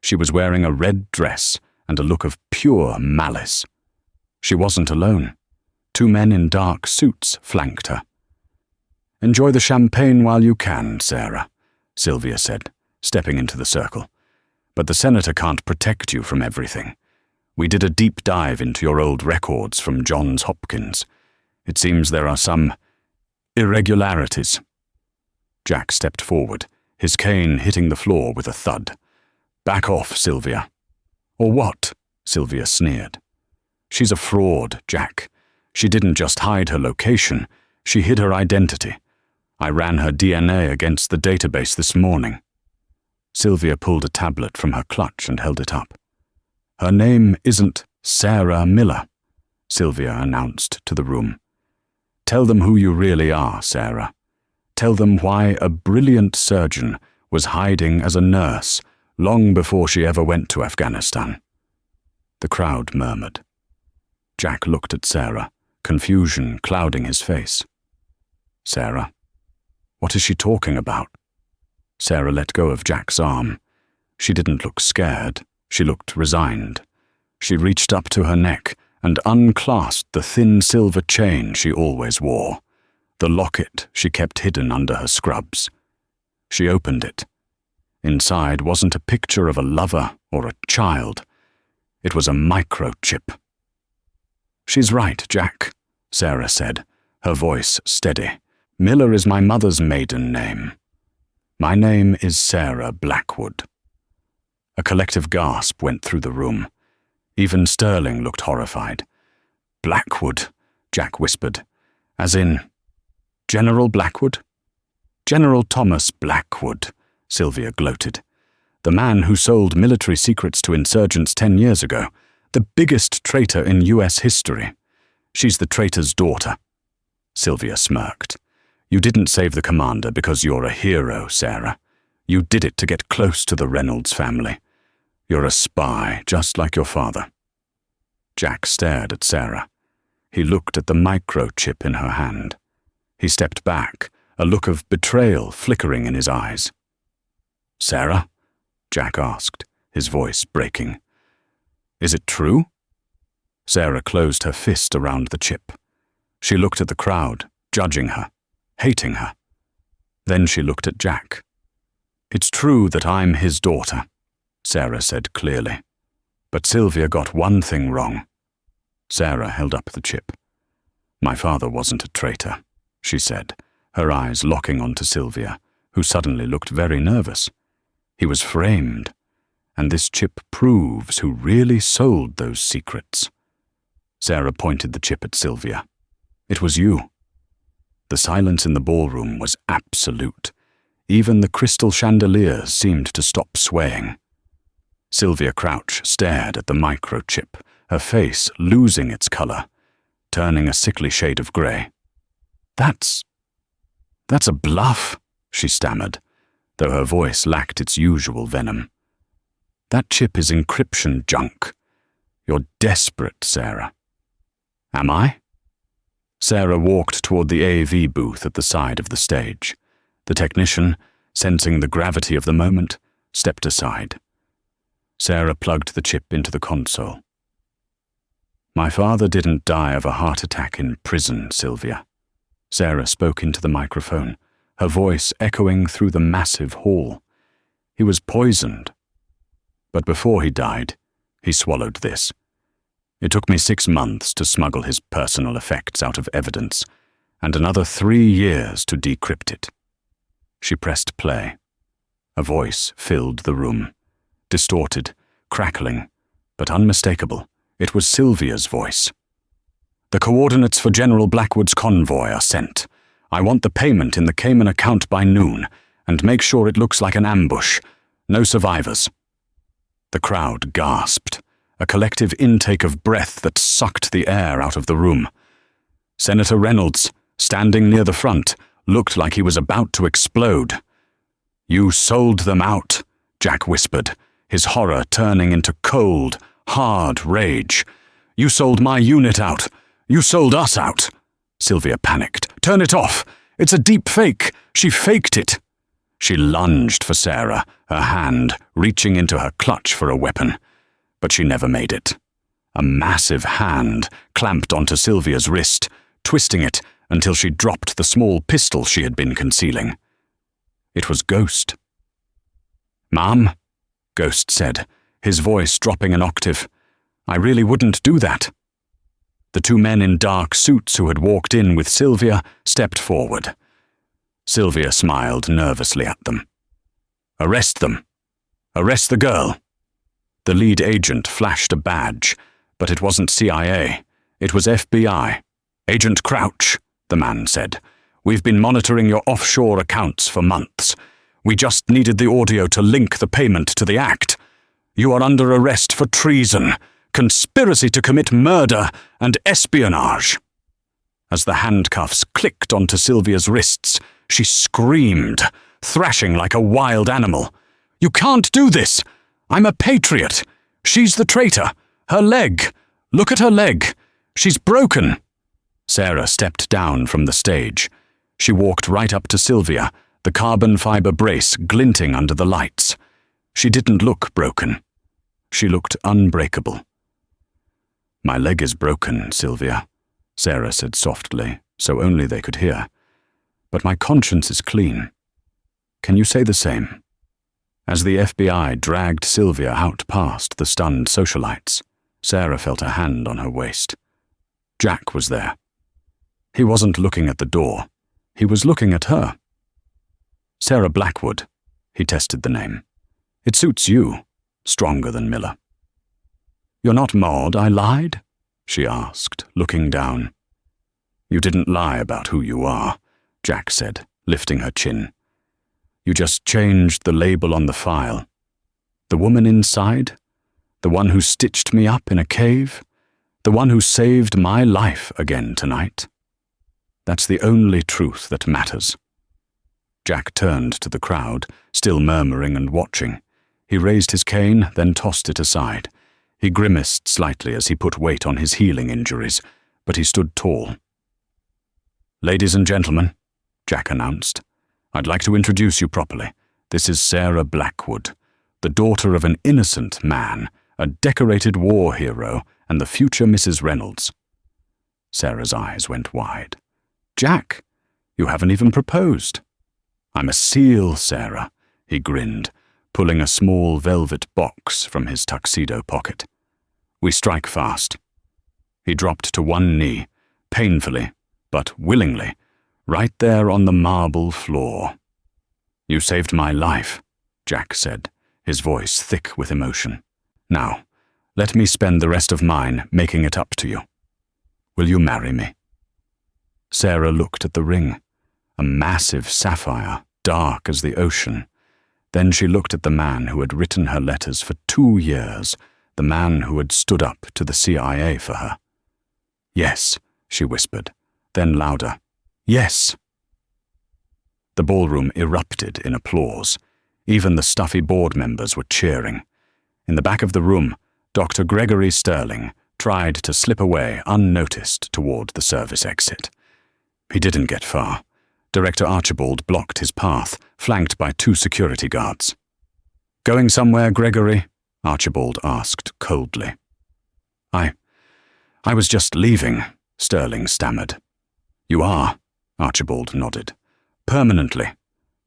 Speaker 1: She was wearing a red dress and a look of pure malice. She wasn't alone. 2 men in dark suits flanked her. Enjoy the champagne while you can, Sarah, Sylvia said, stepping into the circle. But the senator can't protect you from everything. We did a deep dive into your old records from Johns Hopkins. It seems there are some irregularities. Jack stepped forward, his cane hitting the floor with a thud. Back off, Sylvia. Or what? Sylvia sneered. She's a fraud, Jack. She didn't just hide her location, she hid her identity. I ran her DNA against the database this morning. Sylvia pulled a tablet from her clutch and held it up. Her name isn't Sarah Miller, Sylvia announced to the room. Tell them who you really are, Sarah. Tell them why a brilliant surgeon was hiding as a nurse long before she ever went to Afghanistan. The crowd murmured. Jack looked at Sarah, confusion clouding his face. Sarah, what is she talking about? Sarah let go of Jack's arm. She didn't look scared. She looked resigned. She reached up to her neck and unclasped the thin silver chain she always wore, the locket she kept hidden under her scrubs. She opened it. Inside wasn't a picture of a lover or a child. It was a microchip. She's right, Jack, Sarah said, her voice steady. Miller is my mother's maiden name. My name is Sarah Blackwood. A collective gasp went through the room. Even Sterling looked horrified. Blackwood, Jack whispered. As in, General Blackwood? General Thomas Blackwood, Sylvia gloated. The man who sold military secrets to insurgents 10 years ago. The biggest traitor in U.S. history. She's the traitor's daughter. Sylvia smirked. You didn't save the commander because you're a hero, Sarah. You did it to get close to the Reynolds family. You're a spy, just like your father." Jack stared at Sarah. He looked at the microchip in her hand. He stepped back, a look of betrayal flickering in his eyes. "Sarah?" Jack asked, his voice breaking. "Is it true?" Sarah closed her fist around the chip. She looked at the crowd, judging her, hating her. Then she looked at Jack. "It's true that I'm his daughter," Sarah said clearly. "But Sylvia got one thing wrong." Sarah held up the chip. "My father wasn't a traitor," she said, her eyes locking onto Sylvia, who suddenly looked very nervous. "He was framed, and this chip proves who really sold those secrets." Sarah pointed the chip at Sylvia. "It was you." The silence in the ballroom was absolute. Even the crystal chandeliers seemed to stop swaying. Sylvia Crouch stared at the microchip, her face losing its color, turning a sickly shade of gray. That's a bluff," she stammered, though her voice lacked its usual venom. "That chip is encryption junk. You're desperate, Sarah." "Am I?" Sarah walked toward the AV booth at the side of the stage. The technician, sensing the gravity of the moment, stepped aside. Sarah plugged the chip into the console. "My father didn't die of a heart attack in prison, Sylvia." Sarah spoke into the microphone, her voice echoing through the massive hall. "He was poisoned. But before he died, he swallowed this. It took me 6 months to smuggle his personal effects out of evidence, and another 3 years to decrypt it." She pressed play. A voice filled the room, distorted, crackling, but unmistakable. It was Sylvia's voice. "The coordinates for General Blackwood's convoy are sent. I want the payment in the Cayman account by noon, and make sure it looks like an ambush. No survivors." The crowd gasped, a collective intake of breath that sucked the air out of the room. Senator Reynolds, standing near the front, looked like he was about to explode. "You sold them out," Jack whispered, his horror turning into cold, hard rage. "You sold my unit out. You sold us out." Sylvia panicked. "Turn it off! It's a deep fake! She faked it!" She lunged for Sarah, her hand reaching into her clutch for a weapon. But she never made it. A massive hand clamped onto Sylvia's wrist, twisting it until she dropped the small pistol she had been concealing. It was Ghost. "Ma'am," Ghost said, his voice dropping an octave. "I really wouldn't do that." The 2 men in dark suits who had walked in with Sylvia stepped forward. Sylvia smiled nervously at them. "Arrest them. Arrest the girl." The lead agent flashed a badge, but it wasn't CIA. It was FBI. "Agent Crouch," the man said. "We've been monitoring your offshore accounts for months. We just needed the audio to link the payment to the act. You are under arrest for treason, conspiracy to commit murder, and espionage." As the handcuffs clicked onto Sylvia's wrists, she screamed, thrashing like a wild animal. "You can't do this! I'm a patriot! She's the traitor! Her leg! Look at her leg! She's broken!" Sarah stepped down from the stage. She walked right up to Sylvia, the carbon fiber brace glinting under the lights. She didn't look broken. She looked unbreakable. "My leg is broken, Sylvia," Sarah said softly, so only they could hear. "But my conscience is clean. Can you say the same?" As the FBI dragged Sylvia out past the stunned socialites, Sarah felt a hand on her waist. Jack was there. He wasn't looking at the door. He was looking at her. "Sarah Blackwood," he tested the name. "It suits you, stronger than Miller." "You're not Maud, I lied?" she asked, looking down. "You didn't lie about who you are," Jack said, lifting her chin. "You just changed the label on the file. The woman inside? The one who stitched me up in a cave? The one who saved my life again tonight?" That's the only truth that matters." Jack turned to the crowd, still murmuring and watching. He raised his cane, then tossed it aside. He grimaced slightly as he put weight on his healing injuries, but he stood tall. "Ladies and gentlemen," Jack announced, "I'd like to introduce you properly. This is Sarah Blackwood, the daughter of an innocent man, a decorated war hero, and the future Mrs. Reynolds." Sarah's eyes went wide. "Jack, you haven't even proposed." "I'm a SEAL, Sarah," he grinned, pulling a small velvet box from his tuxedo pocket. "We strike fast." He dropped to one knee, painfully, but willingly, right there on the marble floor. "You saved my life," Jack said, his voice thick with emotion. "Now, let me spend the rest of mine making it up to you. Will you marry me?" Sarah looked at the ring, a massive sapphire, dark as the ocean. Then she looked at the man who had written her letters for 2 years, the man who had stood up to the CIA for her. "Yes," she whispered, then louder, "Yes." The ballroom erupted in applause. Even the stuffy board members were cheering. In the back of the room, Dr. Gregory Sterling tried to slip away unnoticed toward the service exit. He didn't get far. Director Archibald blocked his path, flanked by 2 security guards. "Going somewhere, Gregory?" Archibald asked coldly. I was just leaving," Sterling stammered. "You are," Archibald nodded. "Permanently.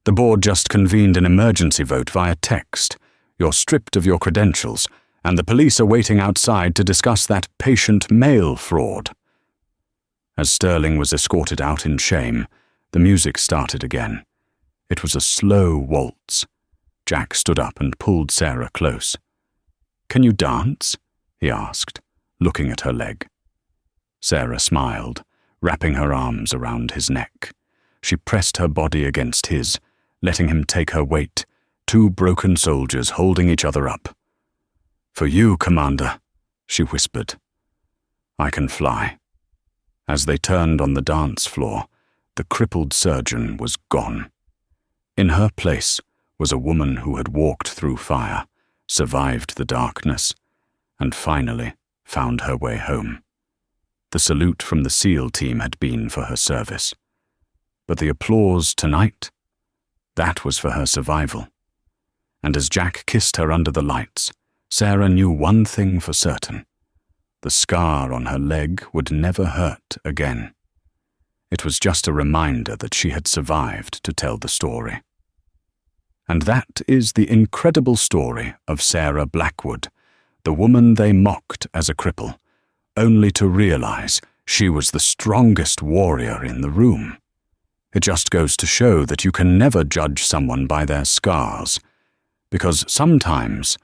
Speaker 1: The board just convened an emergency vote via text. You're stripped of your credentials, and the police are waiting outside to discuss that patient mail fraud." As Sterling was escorted out in shame, the music started again. It was a slow waltz. Jack stood up and pulled Sarah close. "Can you dance?" he asked, looking at her leg. Sarah smiled, wrapping her arms around his neck. She pressed her body against his, letting him take her weight, 2 broken soldiers holding each other up. "For you, Commander," she whispered. "I can fly." As they turned on the dance floor, the crippled surgeon was gone. In her place was a woman who had walked through fire, survived the darkness, and finally found her way home. The salute from the SEAL team had been for her service. But the applause tonight, that was for her survival. And as Jack kissed her under the lights, Sarah knew one thing for certain. The scar on her leg would never hurt again. It was just a reminder that she had survived to tell the story. And that is the incredible story of Sarah Blackwood, the woman they mocked as a cripple, only to realize she was the strongest warrior in the room. It just goes to show that you can never judge someone by their scars, because sometimes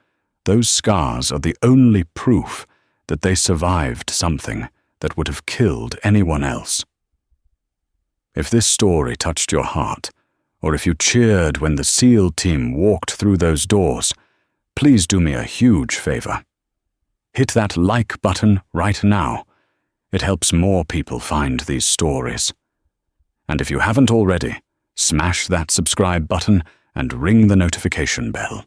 Speaker 1: those scars are the only proof that they survived something that would have killed anyone else. If this story touched your heart, or if you cheered when the SEAL team walked through those doors, please do me a huge favor. Hit that like button right now. It helps more people find these stories. And if you haven't already, smash that subscribe button and ring the notification bell.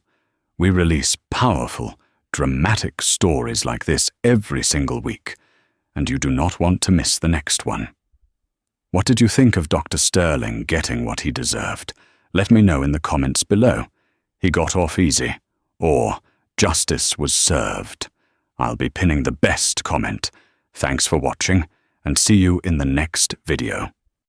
Speaker 1: We release powerful, dramatic stories like this every single week, and you do not want to miss the next one. What did you think of Dr. Sterling getting what he deserved? Let me know in the comments below. He got off easy, or justice was served. I'll be pinning the best comment. Thanks for watching, and see you in the next video.